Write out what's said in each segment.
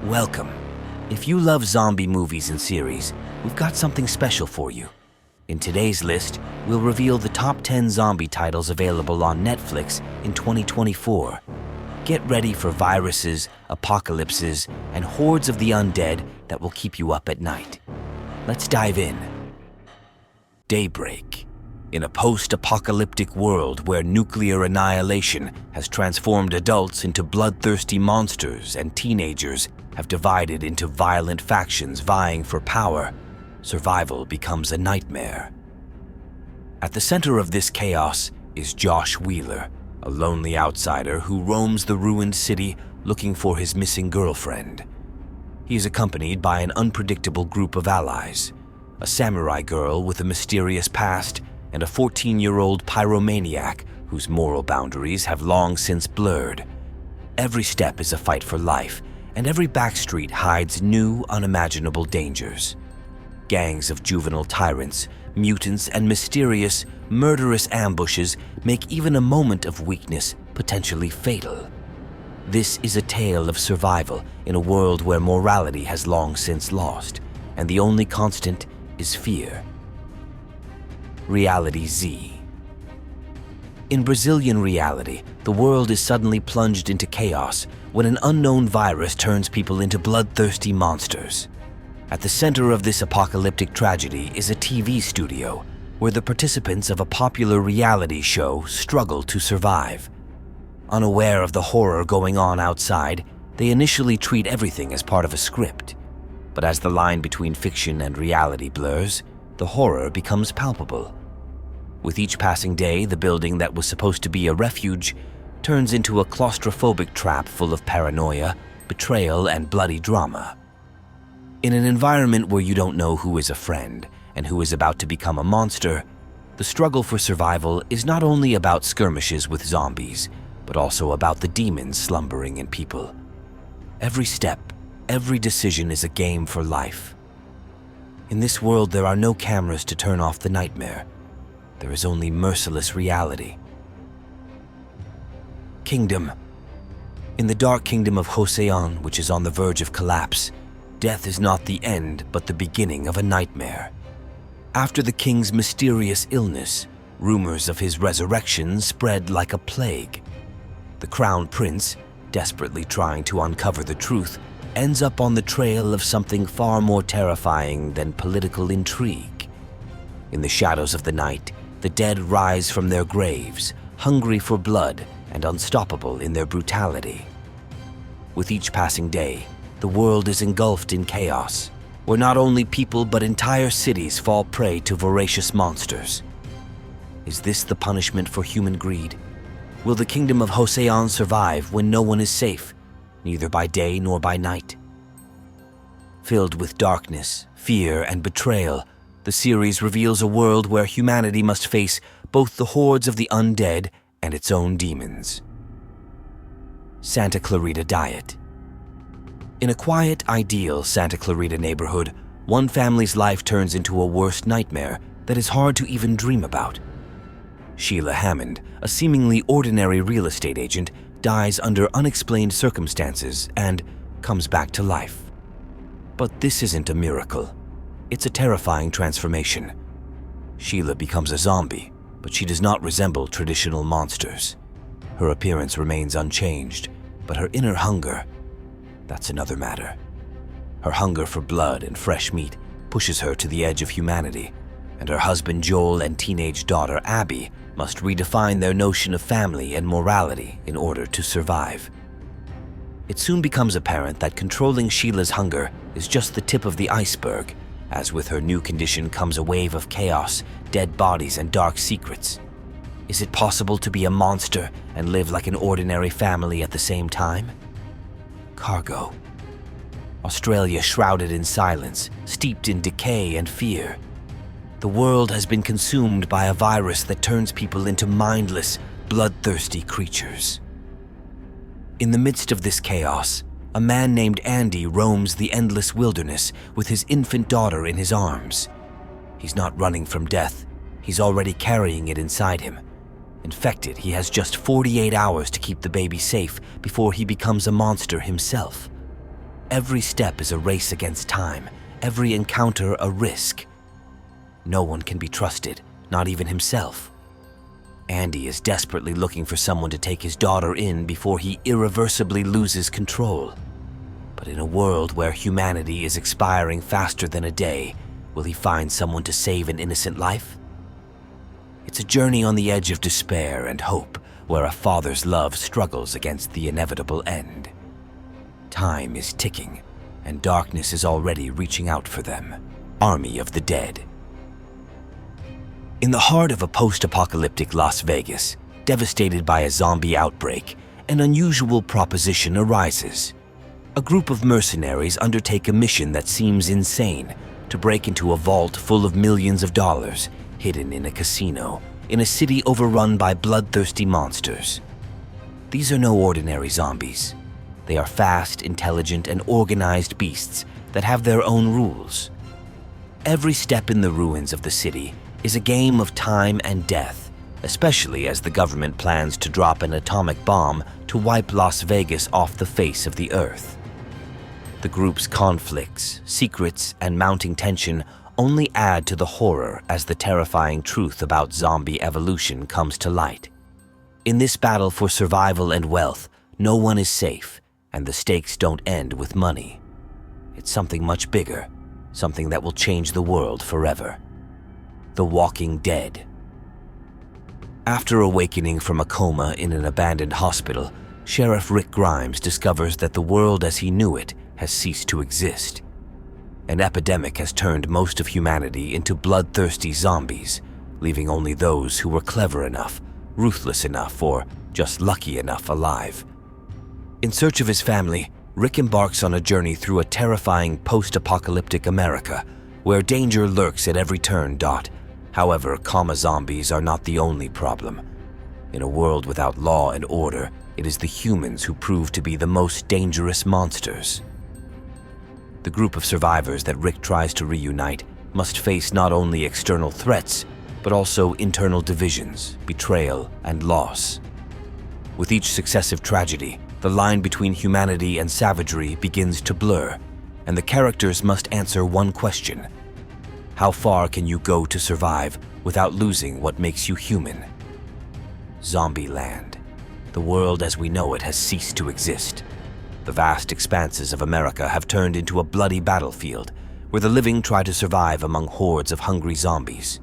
Welcome. If you love zombie movies and series, we've got something special for you. In today's list, we'll reveal the top 10 zombie titles available on Netflix in 2024. Get ready for viruses, apocalypses, and hordes of the undead that will keep you up at night. Let's dive in. Daybreak. In a post-apocalyptic world where nuclear annihilation has transformed adults into bloodthirsty monsters and teenagers have divided into violent factions vying for power, survival becomes a nightmare. At the center of this chaos is Josh Wheeler, a lonely outsider who roams the ruined city looking for his missing girlfriend. He is accompanied by an unpredictable group of allies, a samurai girl with a mysterious past and a 14-year-old pyromaniac whose moral boundaries have long since blurred. Every step is a fight for life, and every backstreet hides new, unimaginable dangers. Gangs of juvenile tyrants, mutants, and mysterious, murderous ambushes make even a moment of weakness potentially fatal. This is a tale of survival in a world where morality has long since lost, and the only constant is fear. Reality Z. In Brazilian reality, the world is suddenly plunged into chaos when an unknown virus turns people into bloodthirsty monsters. At the center of this apocalyptic tragedy is a TV studio where the participants of a popular reality show struggle to survive. Unaware of the horror going on outside, they initially treat everything as part of a script. But as the line between fiction and reality blurs, the horror becomes palpable. With each passing day, the building that was supposed to be a refuge turns into a claustrophobic trap full of paranoia, betrayal, and bloody drama. In an environment where you don't know who is a friend and who is about to become a monster, the struggle for survival is not only about skirmishes with zombies, but also about the demons slumbering in people. Every step, every decision is a game for life. In this world, there are no cameras to turn off the nightmare. There is only merciless reality. Kingdom. In the dark kingdom of Joseon, which is on the verge of collapse, death is not the end, but the beginning of a nightmare. After the king's mysterious illness, rumors of his resurrection spread like a plague. The crown prince, desperately trying to uncover the truth, ends up on the trail of something far more terrifying than political intrigue. In the shadows of the night, the dead rise from their graves, hungry for blood and unstoppable in their brutality. With each passing day, the world is engulfed in chaos, where not only people but entire cities fall prey to voracious monsters. Is this the punishment for human greed? Will the kingdom of Joseon survive when no one is safe, neither by day nor by night? Filled with darkness, fear, and betrayal, the series reveals a world where humanity must face both the hordes of the undead and its own demons. Santa Clarita Diet. In a quiet, ideal Santa Clarita neighborhood, one family's life turns into a worst nightmare that is hard to even dream about. Sheila Hammond, a seemingly ordinary real estate agent, dies under unexplained circumstances and comes back to life. But this isn't a miracle. It's a terrifying transformation. Sheila becomes a zombie, but she does not resemble traditional monsters. Her appearance remains unchanged, but her inner hunger, that's another matter. Her hunger for blood and fresh meat pushes her to the edge of humanity, and her husband Joel and teenage daughter Abby must redefine their notion of family and morality in order to survive. It soon becomes apparent that controlling Sheila's hunger is just the tip of the iceberg, as with her new condition comes a wave of chaos, dead bodies, and dark secrets. Is it possible to be a monster and live like an ordinary family at the same time? Cargo. Australia shrouded in silence, steeped in decay and fear. The world has been consumed by a virus that turns people into mindless, bloodthirsty creatures. In the midst of this chaos, a man named Andy roams the endless wilderness with his infant daughter in his arms. He's not running from death, he's already carrying it inside him. Infected, he has just 48 hours to keep the baby safe before he becomes a monster himself. every step is a race against time, every encounter a risk. No one can be trusted, not even himself. Andy is desperately looking for someone to take his daughter in before he irreversibly loses control. But in a world where humanity is expiring faster than a day, will he find someone to save an innocent life? It's a journey on the edge of despair and hope, where a father's love struggles against the inevitable end. Time is ticking, and darkness is already reaching out for them. Army of the Dead. In the heart of a post-apocalyptic Las Vegas, devastated by a zombie outbreak, an unusual proposition arises. A group of mercenaries undertake a mission that seems insane: to break into a vault full of millions of dollars, hidden in a casino, in a city overrun by bloodthirsty monsters. These are no ordinary zombies. They are fast, intelligent, and organized beasts that have their own rules. Every step in the ruins of the city is a game of time and death, especially as the government plans to drop an atomic bomb to wipe Las Vegas off the face of the earth. The group's conflicts, secrets, and mounting tension only add to the horror as the terrifying truth about zombie evolution comes to light. In this battle for survival and wealth, no one is safe, and the stakes don't end with money. It's something much bigger, something that will change the world forever. The Walking Dead. After awakening from a coma in an abandoned hospital, Sheriff Rick Grimes discovers that the world as he knew it has ceased to exist. An epidemic has turned most of humanity into bloodthirsty zombies, leaving only those who were clever enough, ruthless enough, or just lucky enough alive. In search of his family, Rick embarks on a journey through a terrifying post-apocalyptic America, where danger lurks at every turn. However, coma zombies are not the only problem. In a world without law and order, it is the humans who prove to be the most dangerous monsters. The group of survivors that Rick tries to reunite must face not only external threats, but also internal divisions, betrayal, and loss. With each successive tragedy, the line between humanity and savagery begins to blur, and the characters must answer one question: how far can you go to survive without losing what makes you human? Zombieland. The world as we know it has ceased to exist. The vast expanses of America have turned into a bloody battlefield where the living try to survive among hordes of hungry zombies.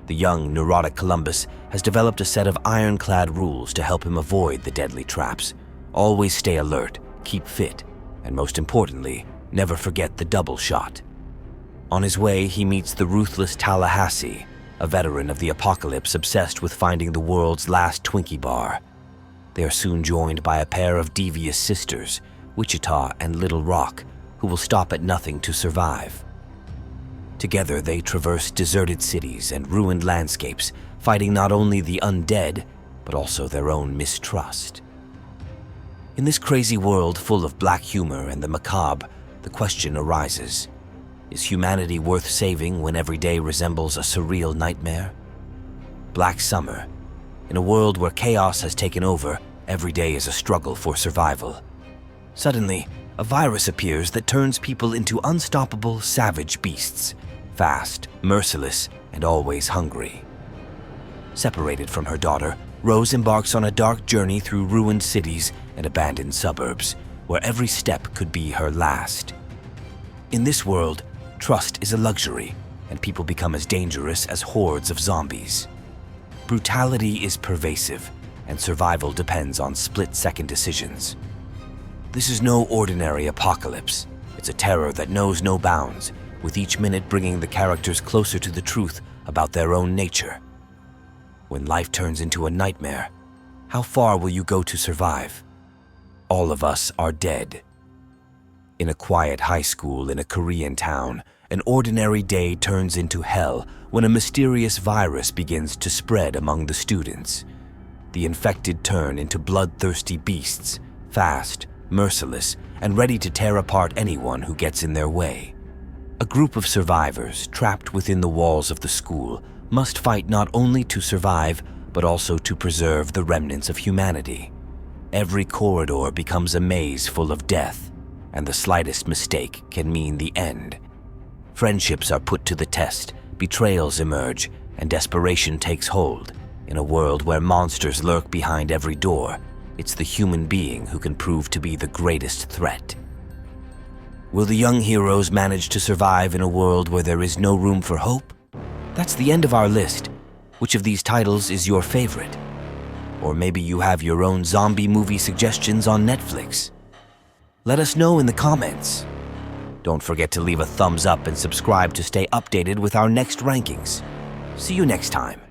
The young, neurotic Columbus has developed a set of ironclad rules to help him avoid the deadly traps. Always stay alert, keep fit, and most importantly, never forget the double shot. On his way, he meets the ruthless Tallahassee, a veteran of the apocalypse obsessed with finding the world's last Twinkie bar. They are soon joined by a pair of devious sisters, Wichita and Little Rock, who will stop at nothing to survive. Together, they traverse deserted cities and ruined landscapes, fighting not only the undead, but also their own mistrust. In this crazy world full of black humor and the macabre, the question arises: is humanity worth saving when every day resembles a surreal nightmare? Black Summer. In a world where chaos has taken over, every day is a struggle for survival. Suddenly, a virus appears that turns people into unstoppable, savage beasts, fast, merciless, and always hungry. Separated from her daughter, Rose embarks on a dark journey through ruined cities and abandoned suburbs, where every step could be her last. In this world, trust is a luxury, and people become as dangerous as hordes of zombies. Brutality is pervasive, and survival depends on split-second decisions. This is no ordinary apocalypse. It's a terror that knows no bounds, with each minute bringing the characters closer to the truth about their own nature. When life turns into a nightmare, how far will you go to survive? All of us are dead. In a quiet high school in a Korean town, an ordinary day turns into hell when a mysterious virus begins to spread among the students. The infected turn into bloodthirsty beasts, fast, merciless, and ready to tear apart anyone who gets in their way. A group of survivors, trapped within the walls of the school, must fight not only to survive, but also to preserve the remnants of humanity. Every corridor becomes a maze full of death, and the slightest mistake can mean the end. Friendships are put to the test, betrayals emerge, and desperation takes hold. In a world where monsters lurk behind every door, it's the human being who can prove to be the greatest threat. Will the young heroes manage to survive in a world where there is no room for hope? That's the end of our list. Which of these titles is your favorite? Or maybe you have your own zombie movie suggestions on Netflix? Let us know in the comments. Don't forget to leave a thumbs up and subscribe to stay updated with our next rankings. See you next time.